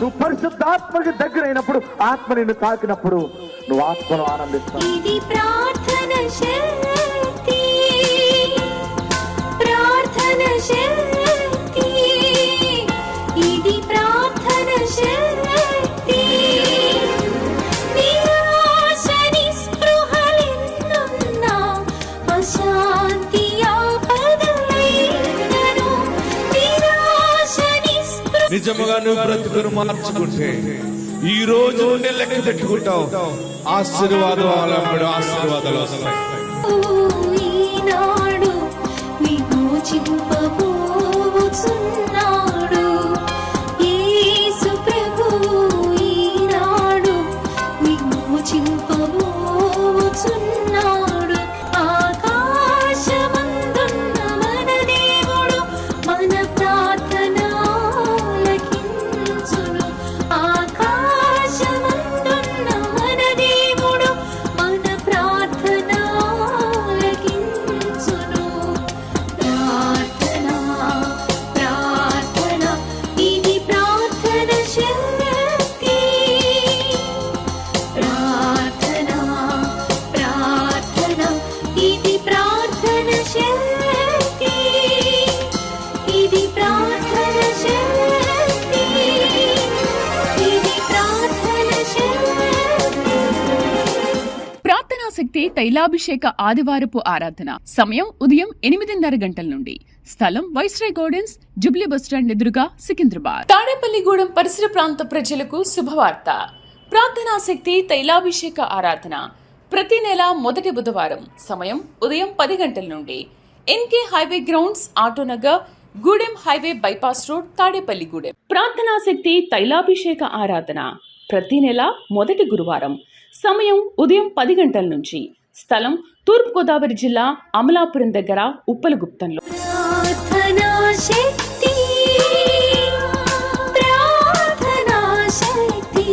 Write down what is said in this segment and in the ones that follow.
నువ్వు పరిశుద్ధాత్మకి దగ్గరైనప్పుడు, ఆత్మ నిన్ను తాకినప్పుడు నువ్వు ఆత్మను ఆనందిస్తావు. ఇది ప్రార్థన శక్తి, ప్రార్థన శక్తి, ఇది ప్రార్థన శక్తి. నిరాశ నిస్పృహలెన్నున్నా, అశాంతి ఆపదలైనను, నిరాశ నిస్పృహ. నిజముగా నువ్వు బ్రతుకును మార్చుకుంటే ఈ రోజు నుండి లెక్క పెట్టుకుంటావు. ఆశీర్వాదాలు వస్తాయి. ఈనాడు విమోచింపబోచున్నాడు యేసు ప్రభువు, ఈనాడు విమోచింపబోచున్నాడు. ఆకాశమందున్న మన దేవుడు మన ప్రార్థన ఆలకించును. ఆకాశమందున్న మన దేవుడు మన ప్రార్థన ఆలకించును. ప్రార్థన, ప్రార్థన, ఇది ప్రార్థన శక్తి. ప్రార్థన, ప్రార్థన, ఇది ప్రార్థన శక్తి. ఇది ప్రార్థన శక్తి. ఇది ప్రార్థన శక్తి. ప్రార్థనా శక్తి తైలాభిషేక ఆదివారపు ఆరాధన. సమయం ఉదయం 8:30 గంటల నుండి. స్థలం వైస్రాయ్ గార్డెన్స్, జుబ్లీ బస్టాండ్ ఎదురుగా, సికింద్రాబాద్. తాడేపల్లిగూడెం పరిసర ప్రాంత ప్రజలకు శుభవార్త. ప్రార్థనా శక్తి తైలాభిషేక ఆరాధన ప్రతి నెల మొదటి బుధవారం. సమయం ఉదయం 10 గంటల నుండి. NK highway grounds, Autonagar, Gudem highway bypass road, Tadepalligudem. ప్రార్థనా శక్తి తైలాభిషేక ఆరాధన ప్రతి నెల మొదటి గురువారం. సమయం ఉదయం 10 గంటల నుంచి. స్థలం తూర్పుగోదావరి జిల్లా, అమలాపురం దగ్గర, ఉప్పలగుప్తంలో. ప్రార్థనా శక్తి, ప్రార్థనా శక్తి,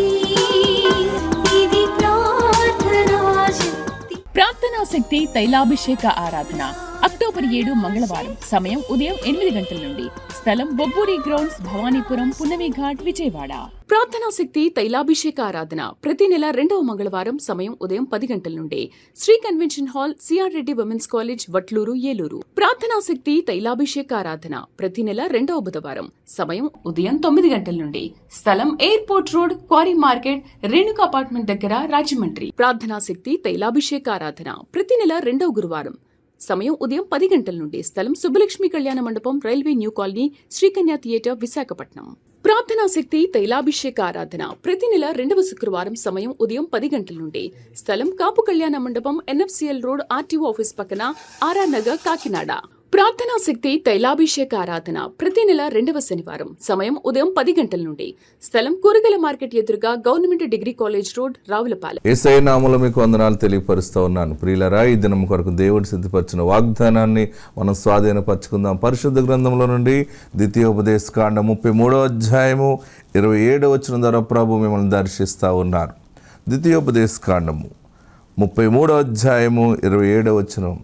ఇది ప్రార్థనా శక్తి. ప్రార్థనా శక్తి తైలాభిషేక ఆరాధన అక్టోబర్ 7 మంగళవారం. సమయం ఉదయం 8 గంటల నుండి. స్థలం బొబ్బూరి గ్రౌండ్స్, భవానీపురం, పున్నమి ఘాట్, విజయవాడ. ప్రార్థనా శక్తి తైలాభిషేక ఆరాధన ప్రతి నెల 2వ మంగళవారం. సమయం ఉదయం 10 గంటల నుండి. Sri convention hall, C R Reddy women's college, Vatluru, Eluru. ప్రార్థనా శక్తి తైలాభిషేక ఆరాధన ప్రతి నెల 2వ బుధవారం. సమయం ఉదయం 9 గంటల నుండి. స్థలం airport road, quarry market, Renuka apartment దగ్గర, రాజమండ్రి. ప్రార్థనా శక్తి తైలాభిషేక ఆరాధన ప్రతి నెల 2వ గురువారం. సమయం ఉదయం 10 గంటల నుండి. స్థలం సుబ్బలక్ష్మి కళ్యాణ మండపం, railway new colony, Srikanya theatre, Visakhapatnam. ప్రార్థనా శక్తి తైలాభిషేక ఆరాధన ప్రతి నెల 2వ శుక్రవారం. సమయం ఉదయం 10 గంటల నుండి. స్థలం కాపు కళ్యాణ మండపం, ఎన్ఎఫ్సిఎల్ రోడ్, ఆర్టీఓ ఆఫీస్ పక్కన, ఆర్ఆర్ నగర్, కాకినాడ. ప్రార్థనా శక్తి తైలాభిషేక ఆరాధన ప్రతి నెల 2వ శనివారం. సమయం ఉదయం 10 గంటల నుండి. స్థలం కూరగాయల మార్కెట్ ఎదురుగా, government degree college road, Ravulapalem. Yesayya నామములో మీకు వందనాలు తెలియపరుస్తూ ఉన్నాను. ప్రియులారా, ఈ దినం కొరకు దేవుడు సిద్ధపరిచిన వాగ్దానాన్ని మనం స్వాధీనపరచుకుందాం. పరిశుద్ధ గ్రంథంలో నుండి ద్వితీయోపదేశకాండ 33వ అధ్యాయము 27వ వచనం ద్వారా ప్రభు మిమ్మల్ని దర్శిస్తూ ఉన్నారు. ద్వితీయోపదేశకాండము 33వ అధ్యాయము 27వ వచనం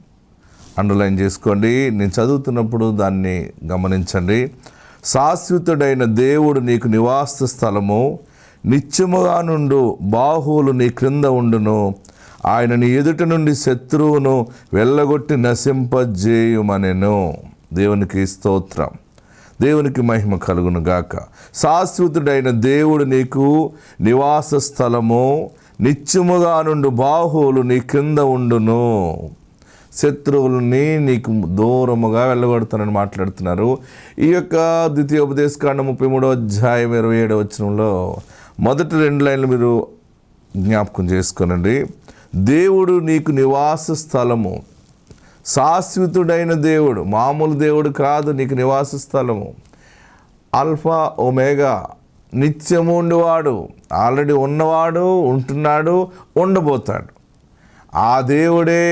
అండర్లైన్ చేసుకోండి. నేను చదువుతున్నప్పుడు దాన్ని గమనించండి. శాశ్వతుడైన దేవుడు నీకు నివాస స్థలము, నిత్యముగా నుండు బాహువులు నీ క్రింద ఉండును. ఆయన నీ ఎదుట నుండి శత్రువును వెళ్ళగొట్టి నశింపజేయుమనెను. దేవునికి స్తోత్రం, దేవునికి మహిమ కలుగును గాక. శాశ్వతుడైన దేవుడు నీకు నివాస స్థలము, నిత్యముగా నుండి బాహువులు నీ క్రింద ఉండును. శత్రువులని నీకు దూరముగా వెళ్ళగొడతానని మాట్లాడుతున్నారు. ఈ యొక్క ద్వితీయోపదేశకాండ 33వ అధ్యాయం 27వ వచనంలో మొదటి 2 లైన్లు మీరు జ్ఞాపకం చేసుకోనండి. దేవుడు నీకు నివాస స్థలము, శాశ్వతుడైన దేవుడు, మామూలు దేవుడు కాదు. నీకు నివాస స్థలము, ఆల్ఫా ఒమేగా, నిత్యము ఉండేవాడు, ఆల్రెడీ ఉన్నవాడు, ఉంటున్నాడు, ఉండబోతాడు. ఆ దేవుడే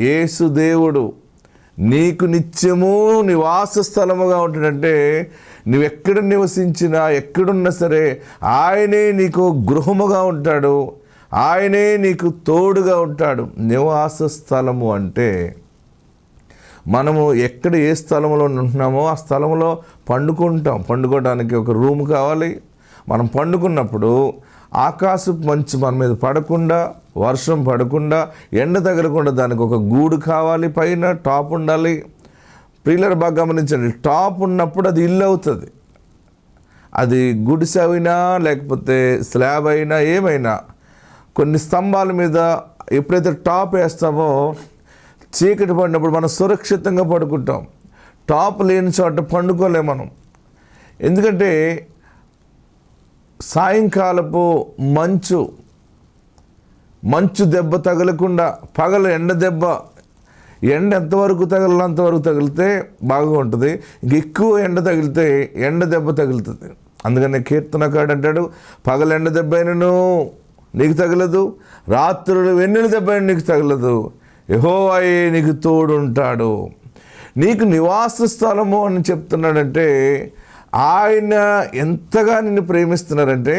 యేసు దేవుడు నీకు నిత్యము నివాస స్థలముగా ఉంటాడంటే నువ్వెక్కడ నివసించినా, ఎక్కడున్నా సరే ఆయనే నీకు గృహముగా ఉంటాడు, ఆయనే నీకు తోడుగా ఉంటాడు. నివాస స్థలము అంటే మనము ఎక్కడ ఏ స్థలంలో ఉంటున్నామో ఆ స్థలంలో పండుకుంటాం. పండుకోవడానికి ఒక రూమ్ కావాలి, మనం పండుకున్నప్పుడు ఆకాశపు మంచు మన మీద పడకుండా, వర్షం పడకుండా, ఎండ తగలకుండా దానికి ఒక గూడు కావాలి, పైన టాప్ ఉండాలి. ప్రియులారా బాగా గమనించండి, టాప్ ఉన్నప్పుడు అది ఇల్లు అవుతుంది. అది గుడిసె అయినా లేకపోతే స్లాబ్ అయినా ఏమైనా, కొన్ని స్తంభాల మీద ఎప్పుడైతే టాప్ వేస్తామో చీకటి పడినప్పుడు మనం సురక్షితంగా పడుకుంటాం. టాప్ లేని చోట పండుకోలేము మనం. ఎందుకంటే సాయంకాలపు మంచు దెబ్బ తగలకుండా, పగలు ఎండ దెబ్బ, ఎండ ఎంతవరకు తగలాలో అంతవరకు తగిలితే బాగా ఉంటుంది. ఎక్కువ ఎండ తగిలితే ఎండ దెబ్బ తగులుతుంది. అందుకని కీర్తనకాడు అంటాడు, పగలు ఎండ దెబ్బ అయినను నీకు తగలదు, రాత్రులు వెన్నెల దెబ్బ అయినా నీకు తగలదు, యెహోవాయే నీకు తోడుంటాడు. నీకు నివాస స్థలము అని చెప్తున్నాడంటే ఆయన ఎంతగా నిన్ను ప్రేమిస్తున్నారంటే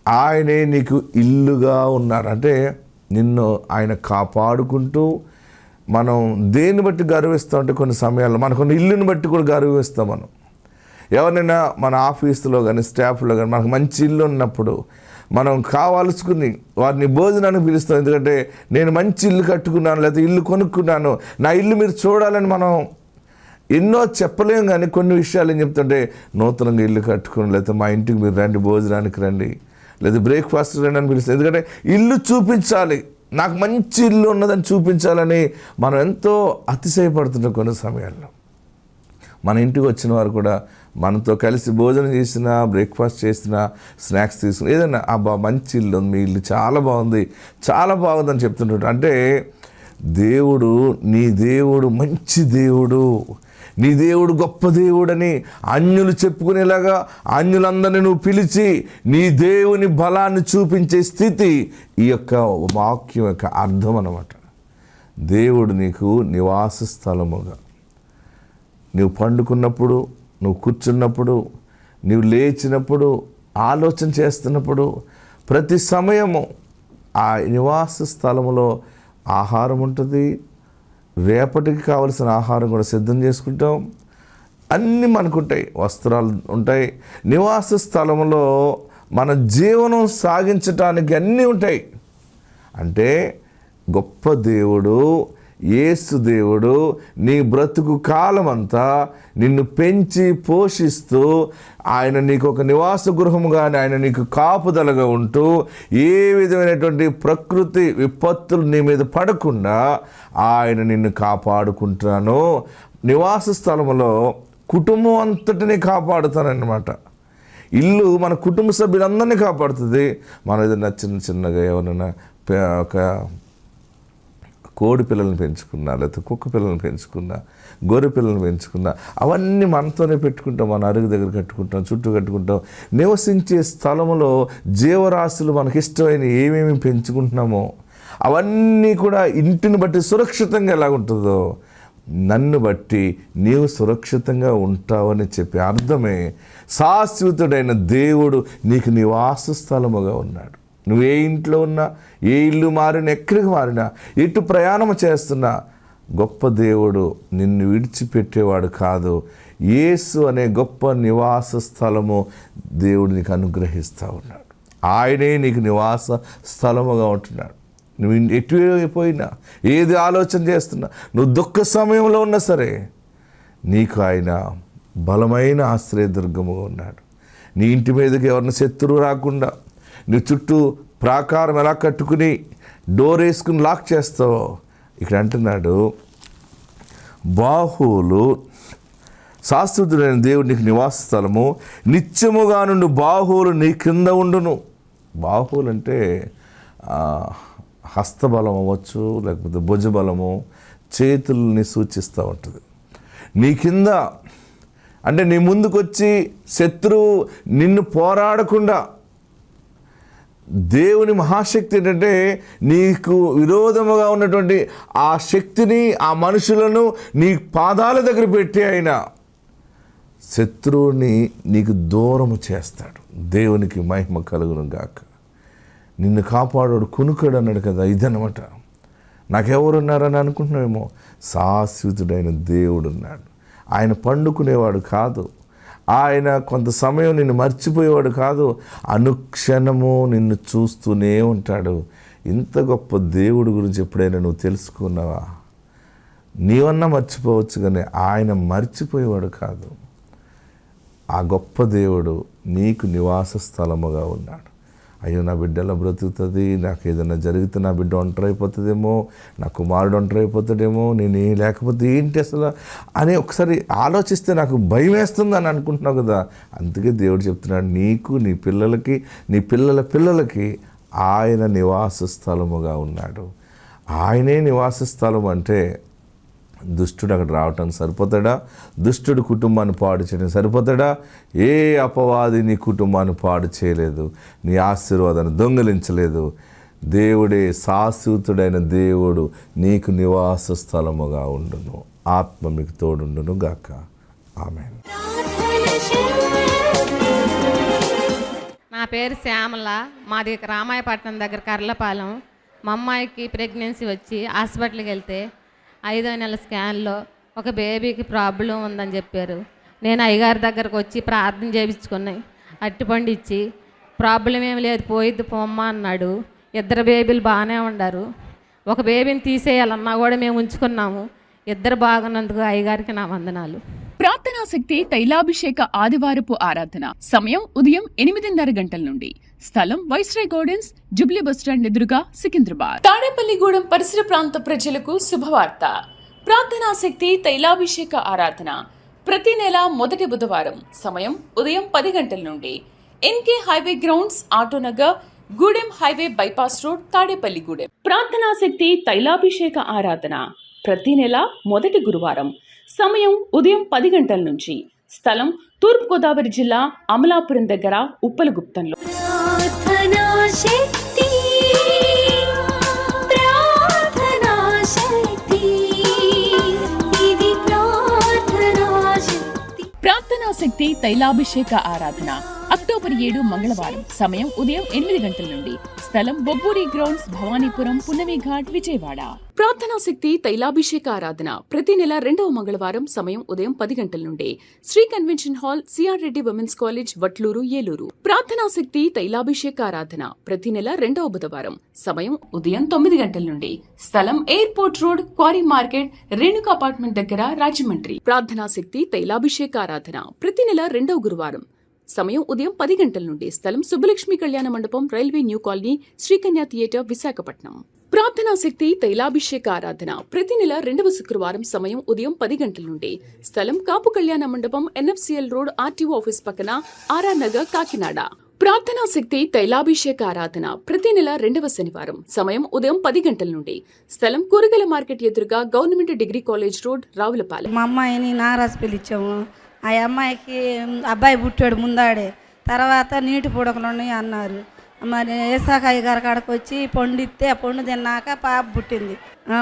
ఆయనే నీకు ఇల్లుగా ఉన్నారు. అంటే నిన్ను ఆయన కాపాడుకుంటూ, మనం దేన్ని బట్టి గర్విస్తాం అంటే కొన్ని సమయాల్లో మనకున్న ఇల్లుని బట్టి కూడా గర్విస్తాం. మనం ఎవరినైనా మన ఆఫీసులో కానీ స్టాఫ్లో కానీ మనకు మంచి ఇల్లు ఉన్నప్పుడు మనం కావాల్సుకుని వారిని భోజనానికి పిలుస్తాం. ఎందుకంటే నేను మంచి ఇల్లు కట్టుకున్నాను, లేకపోతే ఇల్లు కొనుక్కున్నాను, నా ఇల్లు మీరు చూడాలని మనం ఎన్నో చెప్పలేం. కానీ కొన్ని విషయాలు ఏం చెప్తుంటే, నూతనంగా ఇల్లు కట్టుకుని, లేకపోతే మా ఇంటికి మీరు రండి, భోజనానికి రండి, లేదా బ్రేక్ఫాస్ట్ రండి అని పిలుస్తాం. ఎందుకంటే ఇల్లు చూపించాలి, నాకు మంచి ఇల్లు ఉన్నదని చూపించాలని మనం ఎంతో అతిశయపడుతుంటాం. కొన్ని సమయాల్లో మన ఇంటికి వచ్చిన వారు కూడా మనతో కలిసి భోజనం చేసినా, బ్రేక్ఫాస్ట్ చేసినా, స్నాక్స్ తీసుకుని ఏదైనా అబ్బా మంచి ఇల్లు ఉంది, మీ ఇల్లు చాలా బాగుంది, చాలా బాగుందని చెప్తుంటాడు. అంటే దేవుడు, నీ దేవుడు మంచి దేవుడు, నీ దేవుడు గొప్ప దేవుడని అన్యులు చెప్పుకునేలాగా అన్యులందరినీ నువ్వు పిలిచి నీ దేవుని బలాన్ని చూపించే స్థితి ఈ యొక్క వాక్యం యొక్క అర్థం అన్నమాట. దేవుడు నీకు నివాస స్థలముగా, నువ్వు పండుకున్నప్పుడు, నువ్వు కూర్చున్నప్పుడు, నువ్వు లేచినప్పుడు, ఆలోచన చేస్తున్నప్పుడు, ప్రతి సమయము ఆ నివాస స్థలములో ఆహారం ఉంటుంది. రేపటికి కావలసిన ఆహారం కూడా సిద్ధం చేసుకుంటాం. అన్నీ మనకుంటాయి, వస్త్రాలు ఉంటాయి. నివాస స్థలంలో మన జీవనం సాగించటానికి అన్నీ ఉంటాయి. అంటే గొప్ప దేవుడు, యేసు దేవుడు నీ బ్రతుకు కాలమంతా నిన్ను పెంచి పోషిస్తూ, ఆయన నీకు ఒక నివాస గృహముగానే ఆయన నీకు కాపుదలగా ఉంటూ, ఏ విధమైనటువంటి ప్రకృతి విపత్తులు నీ మీద పడకుండా ఆయన నిన్ను కాపాడుకుంటున్నాను. నివాస స్థలంలో కుటుంబం అంతటినీ కాపాడుతానన్నమాట. ఇల్లు మన కుటుంబ సభ్యులందరినీ కాపాడుతుంది. మనం ఏదైనా చిన్నగా ఎవరైనా ఒక కోడి పిల్లల్ని పెంచుకున్నా, లేకపోతే కుక్క పిల్లల్ని పెంచుకున్నా, గొర్రె పిల్లల్ని పెంచుకున్నా, అవన్నీ మనతోనే పెట్టుకుంటాం. మన అరుగు దగ్గర కట్టుకుంటాం, చుట్టూ కట్టుకుంటాం. నివసించే స్థలంలో జీవరాశులు మనకి ఇష్టమైన ఏమేమి పెంచుకుంటున్నామో అవన్నీ కూడా ఇంటిని బట్టి సురక్షితంగా ఎలాగుంటుందో నన్ను బట్టి నీవు సురక్షితంగా ఉంటావని చెప్పి అర్థమే శాశ్వతుడైన దేవుడు నీకు నివాస స్థలముగా ఉన్నాడు. నువ్వు ఏ ఇంట్లో ఉన్నా, ఏ ఇల్లు మారినా, ఎక్కడికి మారినా, ఎటు ప్రయాణం చేస్తున్నా గొప్ప దేవుడు నిన్ను విడిచిపెట్టేవాడు కాదు. యేసు అనే గొప్ప నివాస స్థలము దేవుడు నీకు అనుగ్రహిస్తూ ఉన్నాడు. ఆయనే నీకు నివాస స్థలముగా ఉంటున్నాడు. నువ్వు ఎటు పోయినా, ఏది ఆలోచన చేస్తున్నా, నువ్వు దుఃఖ సమయంలో ఉన్నా సరే నీకు ఆయన బలమైన ఆశ్రయదుర్గముగా ఉన్నాడు. నీ ఇంటి మీదకి ఎవరిని శత్రువు రాకుండా, నీ చుట్టూ ప్రాకారం ఎలా కట్టుకుని డోర్ వేసుకుని లాక్ చేస్తావో ఇక్కడ అంటున్నాడు, బాహువులు శాశ్వతుడైన దేవుడు నీకు నివాస స్థలము, నిత్యముగా నుండి బాహువులు నీ కింద ఉండును. బాహువులు అంటే హస్తబలం అవ్వచ్చు, లేకపోతే భుజబలము, చేతుల్ని సూచిస్తూ ఉంటుంది. నీ కింద అంటే నీ ముందుకొచ్చి శత్రువు నిన్ను పోరాడకుండా, దేవుని మహాశక్తి ఏంటంటే నీకు విరోధముగా ఉన్నటువంటి ఆ శక్తిని, ఆ మనుషులను నీ పాదాల దగ్గర పెట్టి ఆయన శత్రువుని నీకు దూరము చేస్తాడు. దేవునికి మహిమ కలుగును గాక. నిన్ను కాపాడు కునుకడు అన్నాడు కదా, ఇదన్నమాట. నాకెవరున్నారని అనుకుంటున్నామేమో, శాశ్వతుడైన దేవుడు ఉన్నాడు. ఆయన పండుకునేవాడు కాదు, ఆయన కొంత సమయం నిన్ను మర్చిపోయేవాడు కాదు, అనుక్షణము నిన్ను చూస్తూనే ఉంటాడు. ఇంత గొప్ప దేవుడి గురించి ఎప్పుడైనా నువ్వు తెలుసుకున్నావా? నీవన్నా మర్చిపోవచ్చు, కానీ ఆయన మర్చిపోయేవాడు కాదు. ఆ గొప్ప దేవుడు నీకు నివాస స్థలముగా ఉన్నాడు. అయ్యో, నా బిడ్డ ఎలా బ్రతుకుతుంది, నాకు ఏదైనా జరిగితే నా బిడ్డ ఒంటరి అయిపోతుందేమో, నా కుమారుడు ఒంటరి అయిపోతాడేమో, నేను లేకపోతే ఏంటి అసలు అని ఒకసారి ఆలోచిస్తే నాకు భయం వేస్తుంది అని అనుకుంటున్నావు కదా. అందుకే దేవుడు చెప్తున్నాడు, నీకు, నీ పిల్లలకి, నీ పిల్లల పిల్లలకి ఆయన నివాస స్థలముగా ఉన్నాడు. ఆయనే నివాస స్థలం అంటే దుష్టుడు అక్కడ రావటానికి సరిపోతాడా? దుష్టుడు కుటుంబాన్ని పాడు చేయడం సరిపోతాడా? ఏ అపవాది నీ కుటుంబాన్ని పాడు చేయలేదు, నీ ఆశీర్వాదాన్ని దొంగిలించలేదు. దేవుడే, శాశ్వతుడైన దేవుడు నీకు నివాస స్థలముగా ఉండును. ఆత్మ మీకు తోడుండును గాక. ఆమేన్. నా పేరు శ్యామల, మాది రామాయపట్నం దగ్గర కర్లపాలెం. మా అమ్మాయికి ప్రెగ్నెన్సీ వచ్చి హాస్పిటల్కి వెళ్తే 5వ నెల స్కాన్లో ఒక బేబీకి ప్రాబ్లం ఉందని చెప్పారు. నేను అయ్యగారి దగ్గరకు వచ్చి ప్రార్థన చేయించుకున్నాయి. అట్టిపండు ఇచ్చి ప్రాబ్లం ఏమి లేదు, పోయిద్ది పోమ్మ అన్నాడు. 2 బేబీలు బాగానే ఉన్నారు. ఒక బేబీని తీసేయాలన్నా కూడా మేము ఉంచుకున్నాము. 2 బాగున్నందుకు అయ్యగారికి నా వందనాలు. ప్రార్థనా శక్తి తైలాభిషేక ఆదివారపు ఆరాధన సమయం ఉదయం 8:30 గంటల నుండి. స్థలం వైస్రాయ్ గార్డెన్స్, జుబ్లీ బస్టాండ్ ఎదురుగా, సికింద్రాబాద్. తాడేపల్లిగూడెం పరిసర ప్రాంత ప్రజలకు శుభవార్త. ప్రార్థనా శక్తి తైలాభిషేక ఆరాధన ప్రతి నెల మొదటి బుధవారం సమయం ఉదయం 10 గంటల నుండి. NK highway grounds, Autonagar, Gudem highway bypass road, Tadepalligudem. ప్రార్థనా శక్తి తైలాభిషేక ఆరాధన ప్రతి నెల మొదటి గురువారం సమయం ఉదయం 10 గంటల నుంచి. స్థలం తూర్పుగోదావరి జిల్లా, అమలాపురం దగ్గర, ఉప్పలగుప్తంలో. ప్రార్థనా శక్తి, ప్రార్థనా శక్తి, ఇది ప్రార్థనా శక్తి. ప్రార్థనా శక్తి తైలాభిషేక ఆరాధన అక్టోబర్ 7 మంగళవారం సమయం ఉదయం 8 గంటల నుండి. స్థలం బొబ్బూరి గ్రౌండ్స్, భవానీపురం, పున్నమి ఘాట్, విజయవాడ. ప్రార్థనా శక్తి తైలాభిషేక ఆరాధన ప్రతి నెల 2వ మంగళవారం సమయం ఉదయం 10 గంటల నుండి. Sri convention hall, C R Reddy women's college, Vatluru, Eluru. ప్రార్థనా శక్తి తైలాభిషేక ఆరాధన ప్రతి నెల 2వ బుధవారం సమయం ఉదయం 9 గంటల నుండి. స్థలం airport road, quarry market, Renuka apartment దగ్గర, రాజమండ్రి. ప్రార్థనా శక్తి తైలాభిషేక ఆరాధన ప్రతి నెల 2వ గురువారం సమయం ఉదయం 10 గంటల నుండి. స్థలం సుబ్బలక్ష్మి కళ్యాణ మండపం, railway new colony, Sri Kanya theatre, Visakhapatnam. ప్రార్థనా శక్తి తైలాభిషేక ఆరాధన ప్రతి నెల 2వ శుక్రవారం సమయం ఉదయం 10 గంటల నుండి. స్థలం కాపు కళ్యాణ మండపం, ఎన్ఎఫ్సిఎల్ రోడ్, ఆర్టీఓ ఆఫీస్ పక్కన, ఆర్ఆర్ నగర్, కాకినాడ. ప్రార్థనా శక్తి తైలాభిషేక ఆరాధన ప్రతి నెల 2వ శనివారం సమయం ఉదయం 10 గంటల నుండి. స్థలం కూరగాయల మార్కెట్ ఎదురుగా, government degree college road, Ravulapalem. మా అమ్మాయిని నారాజు పిలిచాము. ఆ అమ్మాయికి అబ్బాయి పుట్టాడు ముందాడే. తర్వాత నీటి పుడకలు అన్నారు. మరి ఏసాకాయ గారి కాడకు వచ్చి పండు ఇస్తే ఆ పండు తిన్నాక పాప పుట్టింది.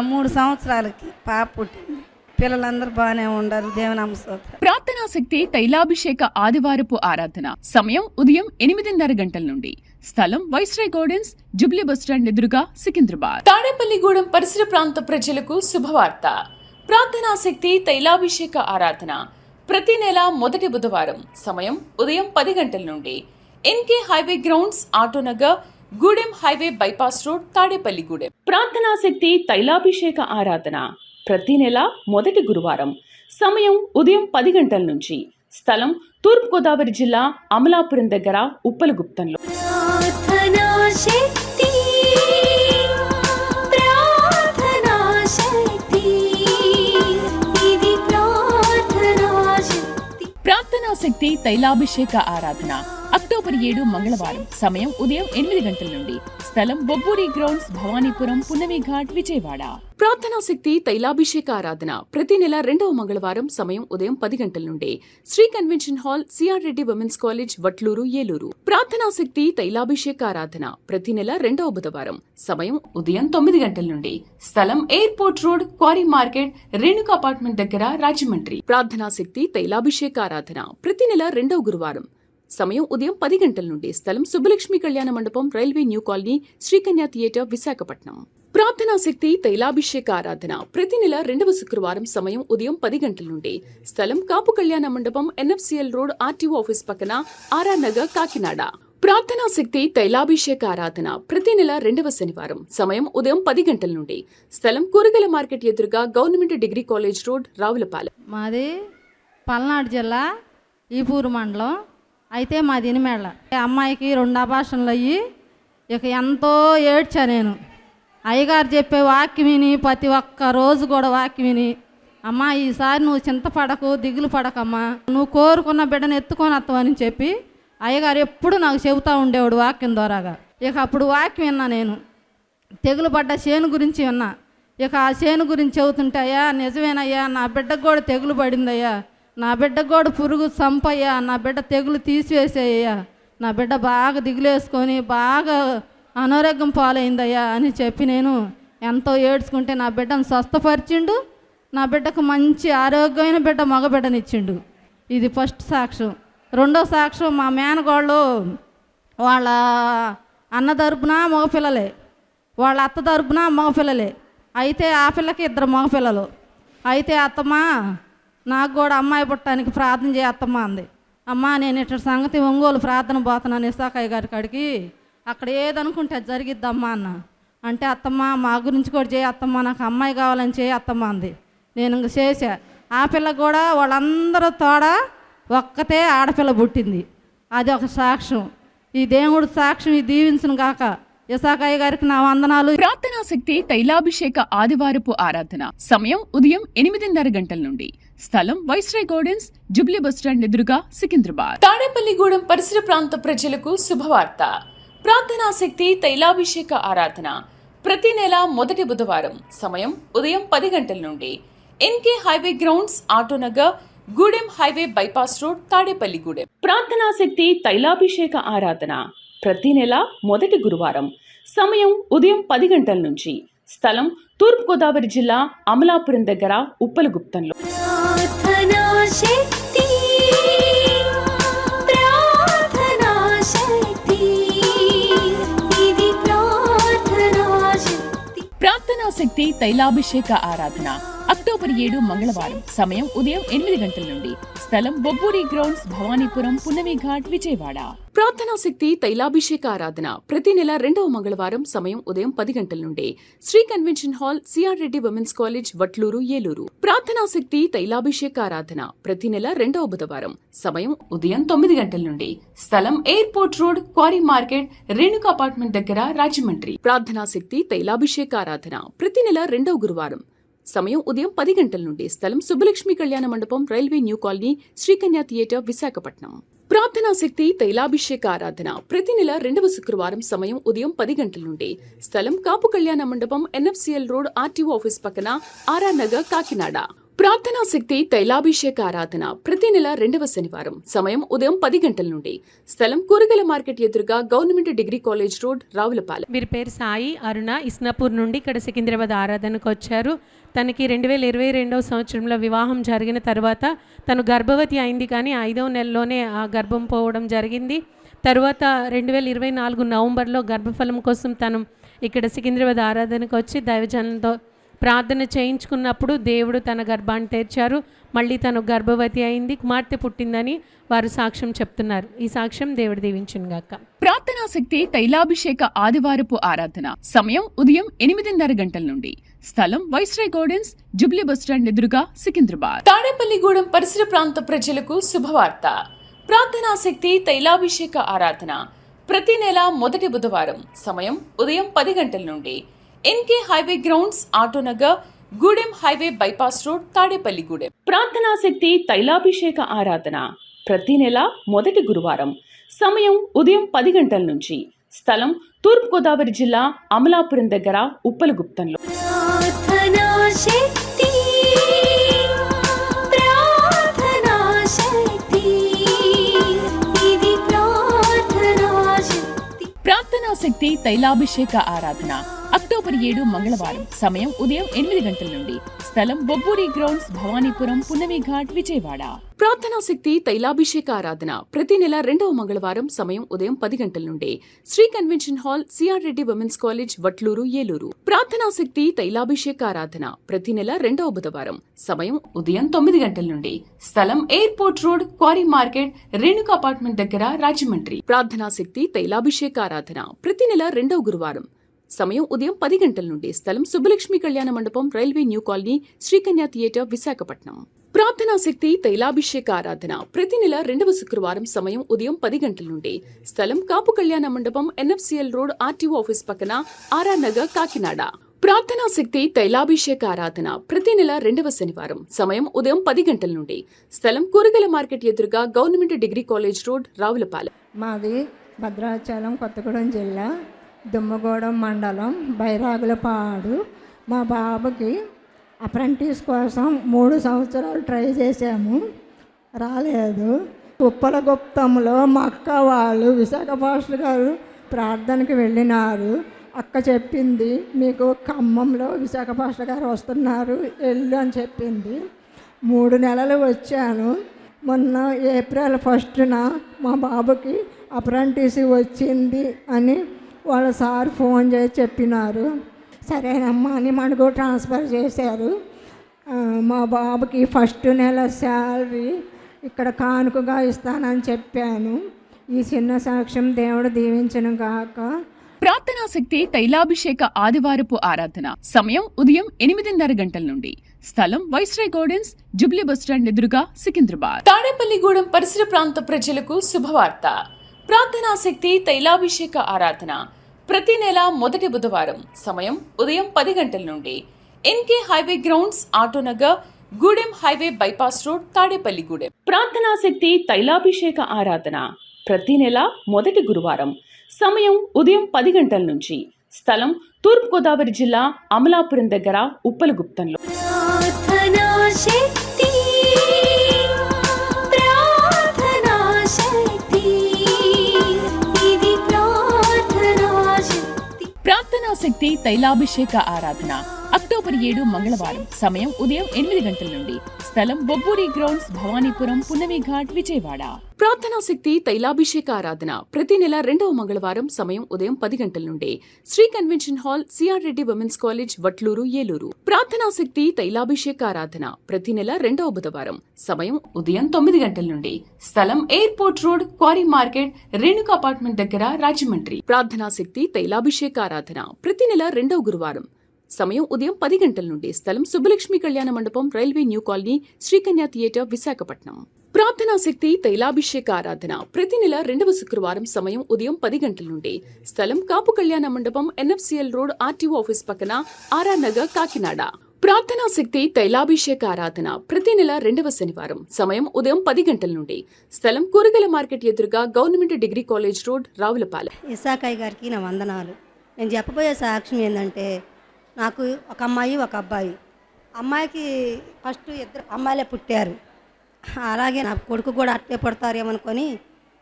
3 సంవత్సరాలకి పాప పుట్టింది. పిల్లలందరూ బాగానే ఉండరు. దేవునామ స్తోత్రం. ప్రార్థనా శక్తి తైలాభిషేక ఆదివారపు ఆరాధన సమయం ఉదయం 8:30 గంటల నుండి. స్థలం వైస్రాయ్ గార్డెన్స్, జుబ్లీ బస్టాండ్ ఎదురుగా, సికింద్రాబాద్. తాడేపల్లిగూడెం పరిసర ప్రాంత ప్రజలకు శుభవార్త. ప్రార్థనా శక్తి తైలాభిషేక ఆరాధన ప్రతి నెల మొదటి బుధవారం సమయం ఉదయం 10 గంటల నుండి. NK highway grounds, Autonagar, Gudem highway bypass road, Tadepalligudem. ప్రార్థనా శక్తి తైలాభిషేక ఆరాధన ప్రతి నెల మొదటి గురువారం సమయం ఉదయం 10 గంటల నుంచి. స్థలం తూర్పుగోదావరి జిల్లా, అమలాపురం దగ్గర, ఉప్పలగుప్తంలో. ప్రార్థనా శక్తి, ప్రార్థనా శక్తి, ఇది ప్రార్థనా శక్తి. ప్రార్థనా శక్తి తైలాభిషేక ఆరాధన అక్టోబర్ 7 మంగళవారం సమయం ఉదయం 8 గంటల నుండి. స్థలం బొబ్బూరి గ్రౌండ్స్, భవానీపురం, పున్నమి ఘాట్, విజయవాడ. ప్రార్థనా శక్తి తైలాభిషేక ఆరాధన ప్రతి నెల 2వ మంగళవారం సమయం ఉదయం 10 గంటల నుండి. Sri convention hall, C R Reddy women's college, Vatluru, Eluru. ప్రార్థనా శక్తి తైలాభిషేక ఆరాధన ప్రతి నెల 2వ బుధవారం సమయం ఉదయం 9 గంటల నుండి. స్థలం airport road, quarry market, Renuka apartment దగ్గర, రాజమండ్రి. ప్రార్థనా శక్తి తైలాభిషేక ఆరాధన ప్రతి నెల 2వ గురువారం సమయం ఉదయం 10 గంటల నుండి. స్థలం సుబ్బలక్ష్మి కళ్యాణ మండపం, railway new colony, Sri Kanya theatre, Visakhapatnam. ప్రార్థనా శక్తి తైలాభిషేక ఆరాధన ప్రతి నెల 2వ శుక్రవారం సమయం ఉదయం 10 గంటల నుండి. స్థలం కాపు కళ్యాణ మండపం, ఎన్ఎఫ్సిఎల్ రోడ్, ఆర్టీఓ ఆఫీస్ పక్కన, ఆర్ఆర్ నగర్, కాకినాడ. ప్రార్థనా శక్తి తైలాభిషేక ఆరాధన ప్రతి నెల 2వ శనివారం సమయం ఉదయం 10 గంటల నుండి. స్థలం కూరగాయల మార్కెట్ ఎదురుగా, government degree college road, Ravulapalem. మాది పల్నాడు జిల్లా ఈపూరు మండలం. అయితే మాది ఇనిమేళ్ళ. అమ్మాయికి 2 అబార్షన్లు అయ్యి ఇక ఎంతో ఏడ్చా నేను. అయ్యగారు చెప్పే వాక్యం విని ప్రతి ఒక్క రోజు కూడా వాక్యం విని, అమ్మా ఈసారి నువ్వు చింతపడకు, దిగులు పడకమ్మా, నువ్వు కోరుకున్న బిడ్డను ఎత్తుకొని వస్తావని చెప్పి అయ్యగారు ఎప్పుడు నాకు చెబుతూ ఉండేవాడు వాక్యం ద్వారాగా. ఇక అప్పుడు వాక్యం విన్నా నేను. తెగులు పడ్డ చేను గురించి విన్నా. ఇక ఆ చేను గురించి చెబుతుంటే, అయ్యా నిజమేనయ్యా, నా బిడ్డకు కూడా తెగులు పడిందయ్యా, నా బిడ్డకు కూడా పురుగు చంపయ్యా, నా బిడ్డ తెగులు తీసివేసేయ్యా, నా బిడ్డ బాగా దిగులేసుకొని బాగా అనారోగ్యం పాలైందయ్యా అని చెప్పి నేను ఎంతో ఏడ్చుకుంటే నా బిడ్డను స్వస్థపరిచిండు. నా బిడ్డకు మంచి ఆరోగ్యమైన బిడ్డ, మగ బిడ్డనిచ్చిండు. ఇది ఫస్ట్ సాక్ష్యం. రెండో సాక్ష్యం, మా మేనగోళ్ళు వాళ్ళ అన్న తరపున మగపిల్లలే, వాళ్ళ అత్త తరపున మగపిల్లలే. అయితే ఆ పిల్లకి 2 మగపిల్లలు. అయితే అత్తమ్మ నాకు కూడా అమ్మాయి పుట్టడానికి ప్రార్థన చేయత్తమ్మ అంది. అమ్మ నేను ఇట్లా సంగతి ఒంగోలు ప్రార్థన పోతున్నాను ఇసాకయ్య గారి కాడికి, అక్కడ ఏదనుకుంటే అది జరిగిద్దమ్మా అన్న. అంటే అత్తమ్మ మా గురించి కూడా చేయ అత్తమ్మ, నాకు అమ్మాయి కావాలని చేయ అత్తమ్మ అంది. నేను ఇంక చేసా. ఆ పిల్ల కూడా వాళ్ళందరూ తోడ ఒక్కతే ఆడపిల్ల పుట్టింది. అది ఒక సాక్ష్యం. ఈ దేవుడు సాక్ష్యం ఈ దీవించును గాక. ఇసాకయ్య గారికి నా వందనాలు. ప్రార్థనా శక్తి తైలాభిషేక ఆదివారపు ఆరాధన సమయం ఉదయం 8:30 గంటల నుండి. స్థలం వైస్రాయ్ గార్డెన్స్, జుబ్లీ బస్టాండ్ ఎదురుగా, సికింద్రాబాద్. తాడేపల్లిగూడెం పరిసర ప్రాంత ప్రజలకు శుభవార్త. ప్రార్థనా శక్తి తైలాభిషేక ఆరాధన ప్రతి నెల మొదటి బుధవారం సమయం ఉదయం 10 గంటల నుండి. NK highway grounds, Autonagar, Gudem highway bypass road, Tadepalligudem. ప్రార్థనా శక్తి తైలాభిషేక ఆరాధన ప్రతి నెల మొదటి గురువారం సమయం ఉదయం 10 గంటల నుంచి. స్థలం తూర్పుగోదావరి జిల్లా, అమలాపురం దగ్గర, ఉప్పలగుప్తంలో. ప్రార్థనా శక్తి, ప్రార్థనా శక్తి, ఇది ప్రార్థనా శక్తి. ప్రార్థనా శక్తి తైలాభిషేక ఆరాధన అక్టోబర్ 7 మంగళవారం సమయం ఉదయం 8 గంటల నుండి. స్థలం బొబ్బూరి గ్రౌండ్స్, భవానీపురం, పున్నమి ఘాట్, విజయవాడ. ప్రార్థనా శక్తి తైలాభిషేక ఆరాధన ప్రతి నెల 2వ మంగళవారం సమయం ఉదయం 10 గంటల నుండి. Sri convention hall, C R Reddy women's college, Vatluru, Eluru. ప్రార్థనా శక్తి తైలాభిషేక ఆరాధన ప్రతి నెల 2వ బుధవారం సమయం ఉదయం 9 గంటల నుండి. స్థలం airport road, quarry market, Renuka apartment దగ్గర, రాజమండ్రి. ప్రార్థనా శక్తి తైలాభిషేక ఆరాధన ప్రతి నెల 2వ గురువారం సమయం ఉదయం 10 గంటల నుండి. స్థలం సుబ్బలక్ష్మి కళ్యాణ మండపం, railway new colony, Sri Kanya theatre, Visakhapatnam. ప్రార్థనా శక్తి తైలాభిషేక ఆరాధన ప్రతి నెల 2వ శుక్రవారం సమయం ఉదయం 10 గంటల నుండి. స్థలం కాపు కళ్యాణ మండపం, ఎన్ఎఫ్సిఎల్ రోడ్, ఆర్టీఓ ఆఫీస్ పక్కన, ఆర్ఆర్ నగర్, కాకినాడ. ప్రార్థనా శక్తి తైలాభిషేక ఆరాధన ప్రతి నెల 2వ శనివారం సమయం ఉదయం 10 గంటల నుండి. స్థలం కూరగాయల మార్కెట్ ఎదురుగా, government degree college road, Ravulapalem. వీరి పేరు సాయి అరుణ. ఇస్నాపూర్ నుండి ఇక్కడ సికింద్రాబాద్ ఆరాధనకు వచ్చారు. తనకి 2022వ సంవత్సరంలో వివాహం జరిగిన తర్వాత తను గర్భవతి అయింది, కానీ 5వ నెలలోనే ఆ గర్భం పోవడం జరిగింది. తర్వాత 2024 నవంబర్లో గర్భఫలం కోసం తను ఇక్కడ సికింద్రాబాద్ ఆరాధనకు వచ్చి దైవజనులతో ప్రార్థన చేయించుకున్నప్పుడు దేవుడు తన గర్భాన్ని తెరిచారు. మళ్ళీ తను గర్భవతి అయింది, కుమార్తె పుట్టిందని వారు సాక్ష్యం చెప్తున్నారు. ఈ సాక్ష్యం దేవుడు దీవించును గాక. ప్రార్థనా శక్తి తైలాభిషేక ఆదివారపు ఆరాధన సమయం ఉదయం 8:30 గంటల నుండి. స్థలం వైస్రాయ్ గార్డెన్స్, జుబ్లీ బస్టాండ్ ఎదురుగా, సికింద్రాబాద్. తాడేపల్లిగూడెం పరిసర ప్రాంత ప్రజలకు శుభవార్త. ప్రార్థనా శక్తి తైలాభిషేక ఆరాధన ప్రతి నెల మొదటి బుధవారం సమయం ఉదయం 10 గంటల నుండి. NK highway grounds, Autonagar, Gudem highway bypass road, Tadepalligudem. ప్రార్థనా శక్తి తైలాభిషేక ఆరాధన ప్రతి నెల మొదటి గురువారం సమయం ఉదయం 10 గంటల నుంచి. స్థలం తూర్పుగోదావరి జిల్లా, అమలాపురం దగ్గర, ఉప్పలగుప్తంలో. ప్రార్థనా శక్తి, ప్రార్థనా శక్తి, ఇది ప్రార్థనా శక్తి. ప్రార్థనా శక్తి తైలాభిషేక ఆరాధన అక్టోబర్ 7 మంగళవారం. సమయం ఉదయం 8 గంటల నుండి. స్థలం బొబ్బూరి గ్రౌండ్స్, భవానీపురం, పున్నమి ఘాట్, విజయవాడ. ప్రార్థనా శక్తి తైలాభిషేక ఆరాధన ప్రతి నెల 2వ మంగళవారం. సమయం ఉదయం 10 గంటల నుండి. Sri convention hall, C R Reddy women's college, Vatluru, Eluru. ప్రార్థనా శక్తి తైలాభిషేక ఆరాధన ప్రతి నెల 2వ బుధవారం. సమయం ఉదయం 9 గంటల నుండి. స్థలం airport road, quarry market, Renuka apartment దగ్గర, రాజమండ్రి. ప్రార్థనా శక్తి తైలాభిషేక ఆరాధన ప్రతి నెల 2వ గురువారం. సమయం ఉదయం 10 గంటల నుండి. స్థలం సుబ్బలక్ష్మి కళ్యాణ మండపం, railway new colony, Srikanya theatre, Visakhapatnam. ప్రార్థనా శక్తి తైలాభిషేక ఆరాధన ప్రతి నెల 2వ శుక్రవారం. సమయం ఉదయం 10 గంటల నుండి. స్థలం కాపు కళ్యాణ మండపం, ఎన్ఎఫ్సిఎల్ రోడ్, ఆర్టీఓ ఆఫీస్ పక్కన, ఆర్ఆర్ నగర్, కాకినాడ. ప్రార్థనా శక్తి తైలాభిషేక ఆరాధన ప్రతి నెల 2వ శనివారం. సమయం ఉదయం 10 గంటల నుండి. స్థలం కూరగాయల మార్కెట్ ఎదురుగా, government degree college road, Ravulapalem. మాది భద్రాచలం, కొత్తగూడెం జిల్లా, దుమ్మగూడెం మండలం, బైరాగులపాడు. మా బాబుకి అప్రెంటిస్ కోసం 3 సంవత్సరాలు ట్రై చేశాము, రాలేదు. ఉప్పలగుప్తంలో మా అక్క వాళ్ళు విశాఖ పాస్టర్ గారు ప్రార్థనకి వెళ్ళినారు. అక్క చెప్పింది, మీకు ఖమ్మంలో విశాఖ పాస్టర్ గారు వస్తున్నారు, వెళ్ళు అని చెప్పింది. 3 నెలలు వచ్చాను. మొన్న ఏప్రిల్ 1న మా బాబుకి అప్రెంటిస్ వచ్చింది అని వాళ్ళ సార్ ఫోన్ చేసి చెప్పినారు. సరేనమ్మా అని మనకు ట్రాన్స్ఫర్ చేశారు. మా బాబుకి ఫస్ట్ నెల శాలరీ ఇక్కడ కానుకగా ఇస్తానని చెప్పాను. ఈ చిన్న సాక్ష్యం దేవుడు దీవించను గాక. ప్రార్థనా శక్తి తైలాభిషేక ఆదివారపు ఆరాధన సమయం ఉదయం 8:30 గంటల నుండి. స్థలం వైస్రాయ్ గార్డెన్స్, జుబ్లీ బస్టాండ్ ఎదురుగా, సికింద్రాబాద్. తాడేపల్లిగూడెం పరిసర ప్రాంత ప్రజలకు శుభవార్త. ప్రార్థనా శక్తి తైలాభిషేక ఆరాధన ప్రతి నెల మొదటి బుధవారం. సమయం ఉదయం 10 గంటల నుండి. NK highway grounds, Autonagar, Gudem highway bypass road, Tadepalligudem. ప్రార్థనా శక్తి తైలాభిషేక ఆరాధన ప్రతి నెల మొదటి గురువారం. సమయం ఉదయం 10 గంటల నుంచి. స్థలం తూర్పుగోదావరి జిల్లా, అమలాపురం దగ్గర, ఉప్పలగుప్తంలో. ప్రార్థనా శక్తి, ప్రార్థనా శక్తి, ఇది ప్రార్థనా శక్తి. ప్రార్థనా శక్తి తైలాభిషేక ఆరాధన అక్టోబర్ 7 మంగళవారం. సమయం ఉదయం 8 గంటల నుండి. స్థలం బొబ్బూరి గ్రౌండ్స్, భవానీపురం, పున్నమి ఘాట్, విజయవాడ. ప్రార్థనా శక్తి తైలాభిషేక ఆరాధన ప్రతి నెల 2వ మంగళవారం. సమయం ఉదయం 10 గంటల నుండి. Sri convention hall, C R Reddy women's college, Vatluru, Eluru. ప్రార్థనా శక్తి తైలాభిషేక ఆరాధన ప్రతి నెల 2వ బుధవారం. సమయం ఉదయం 9 గంటల నుండి. స్థలం airport road, quarry market, Renuka apartment దగ్గర, రాజమండ్రి. ప్రార్థనా శక్తి తైలాభిషేక ఆరాధన ప్రతి నెల 2వ గురువారం. సమయం ఉదయం 10 గంటల నుండి. స్థలం సుబ్బలక్ష్మి కళ్యాణ మండపం, railway new colony, Srikanya theatre, Visakhapatnam. ప్రార్థనా శక్తి తైలాభిషేక ఆరాధన ప్రతి నెల 2వ శుక్రవారం. సమయం ఉదయం 10 గంటల నుండి. స్థలం కాపు కళ్యాణ మండపం, ఎన్ఎఫ్సిఎల్ రోడ్, ఆర్టీఓ ఆఫీస్ పక్కన, ఆర్ఆర్ నగర్, కాకినాడ. ప్రార్థనా శక్తి తైలాభిషేక ఆరాధన ప్రతి నెల 2వ శనివారం. సమయం ఉదయం 10 గంటల నుండి. స్థలం కూరగాయల మార్కెట్ ఎదురుగా, government degree college road, Ravulapalem. Isakai గారికి నా వందనాలు. నేను చెప్పబోయే సాక్ష్యం ఏంటంటే, నాకు ఒక అమ్మాయి, ఒక అబ్బాయి. అమ్మాయికి ఫస్ట్ 2 అమ్మాయిలే పుట్టారు. అలాగే నా కొడుకు కూడా అట్టే పుడతారేమనుకొని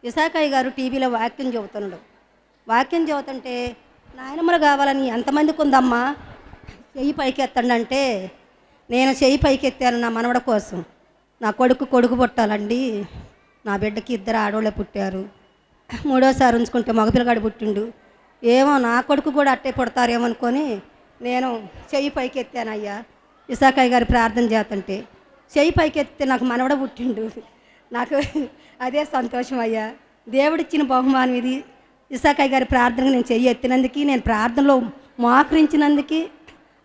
ఇసాకాయ్ గారు టీవీలో వాక్యం చెబుతున్నాడు. వాక్యం చెబుతుంటే, నాయనమ్మలు కావాలని ఎంతమందికి ఉందమ్మా, చెయ్యి పైకి ఎత్తండి. నేను చెయ్యి పైకి ఎత్తాను నా మనవడ కోసం. నా కొడుకు పుట్టాలండి. నా బిడ్డకి 2 ఆడవాళ్ళే పుట్టారు. 3వసారి ఉంచుకుంటే మగపిల్లగాడు పుట్టిండు. ఏమో నా కొడుకు కూడా అట్టే పుడతారేమనుకొని నేను చెయ్యి పైకి ఎత్తాను. అయ్యా ఇసాకాయ్ గారు ప్రార్థన చేస్తుంటే చెయ్యి పైకి ఎత్తే నాకు మనవడ పుట్టిండు. నాకు అదే సంతోషం అయ్యా. దేవుడిచ్చిన బహుమానం ఇది. ఇసాకాయ్ గారి ప్రార్థనకు నేను చెయ్యి ఎత్తినందుకు, నేను ప్రార్థనలో మోకరించినందుకు,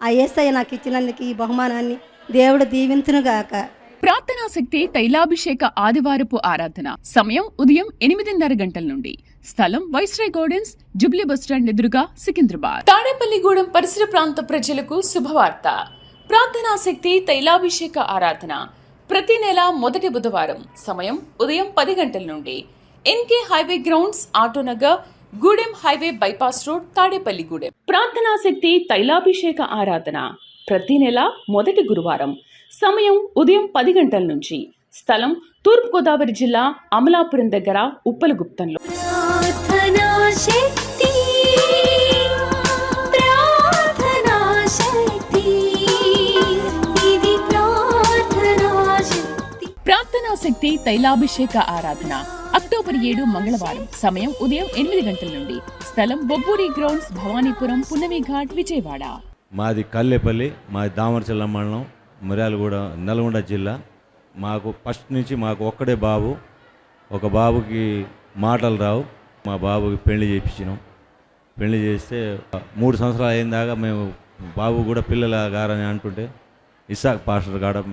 ఆ యేసయ్య నాకు ఇచ్చినందుకు ఈ బహుమానాన్ని దేవుడు దీవించునుగాక. ప్రార్థనా శక్తి తైలాభిషేక ఆదివారపు ఆరాధన సమయం ఉదయం 8:30 గంటల నుండి. స్థలం వైస్రాయ్ గార్డెన్స్, జుబ్లీ బస్టాండ్ ఎదురుగా, సికింద్రాబాద్. తాడేపల్లిగూడెం పరిసర ప్రాంత ప్రజలకు శుభవార్త. ప్రార్థనా శక్తి తైలాభిషేక ఆరాధన ప్రతి నెల మొదటి బుధవారం. సమయం ఉదయం 10 గంటల నుండి. NK highway grounds, Autonagar, Gudem highway bypass road, Tadepalligudem. ప్రార్థనా శక్తి తైలాభిషేక ఆరాధన ప్రతి నెల మొదటి గురువారం. సమయం ఉదయం 10 గంటల నుంచి. స్థలం తూర్పుగోదావరి జిల్లా, అమలాపురం దగ్గర, ఉప్పలగుప్తంలో. ప్రార్థనా శక్తి, ప్రార్థనా శక్తి తైలాభిషేక ఆరాధన అక్టోబర్ 7 మంగళవారం సమయం ఉదయం 8 గంటల నుండి స్థలం బొబ్బూరి గ్రౌండ్స్ భవానీపురం పున్నమి ఘాట్ విజయవాడ. మాది కల్లేపల్లి, మాది దామరచల్ల మండలం, మిర్యాలగూడ, నల్గొండ జిల్లా. మాకు ఫస్ట్ నుంచి మాకు ఒక్కడే బాబు. ఒక బాబుకి మాటలు రావు. మా బాబుకి పెళ్లి చేయించినాం. పెళ్లి చేస్తే 3 సంవత్సరాలు అయిన దాకా మేము బాబు కూడా పిల్లల గారని అంటుంటే ఇసాక్ పాస్టర్ కాడ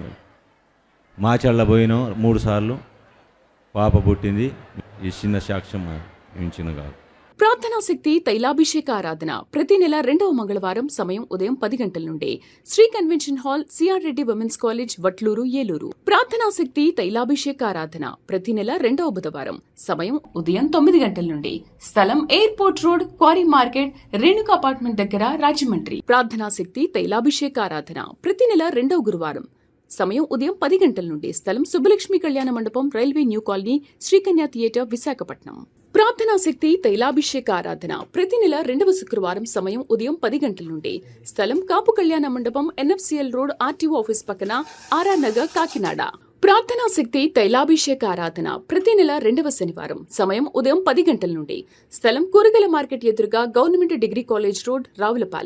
మాచళ్ళ పోయినాం 3 సార్లు. పాప పుట్టింది. ఈ చిన్న సాక్ష్యం ఇచ్చిన కాదు. ప్రార్థనా శక్తి తైలాభిషేక ఆరాధన ప్రతి నెల 2వ మంగళవారం సమయం ఉదయం 10 గంటల నుండి Sri convention hall, C R Reddy women's college, Vatluru, Eluru. ప్రార్థనా శక్తి తైలాభిషేక ఆరాధన ప్రతి నెల 2వ బుధవారం సమయం ఉదయం 9 గంటల నుండి స్థలం airport road, quarry market, Renuka apartment దగ్గర, రాజమండ్రి. ప్రార్థనా శక్తి తైలాభిషేక ఆరాధన ప్రతి నెల 2వ గురువారం సమయం ఉదయం 10 గంటల నుండి స్థలం సుబ్బలక్ష్మి కళ్యాణ మండపం, railway new colony, Srikanya theatre, Visakhapatnam. ప్రార్థనా శక్తి తైలాభిషేక ఆరాధన ప్రతి నెల 2వ శుక్రవారం సమయం ఉదయం 10 గంటల నుండి స్థలం కాపు కళ్యాణ మండపం, ఎన్ఎఫ్సిఎల్ రోడ్, ఆర్టీఓ ఆఫీస్ పక్కన, ఆర్ఆర్ నగర్, కాకినాడ. ప్రార్థనా శక్తి తైలాభిషేక ఆరాధన ప్రతి నెల 2వ శనివారం సమయం ఉదయం 10 గంటల నుండి స్థలం కూరగాయల మార్కెట్ ఎదురుగా, government degree college road, Ravulapalem.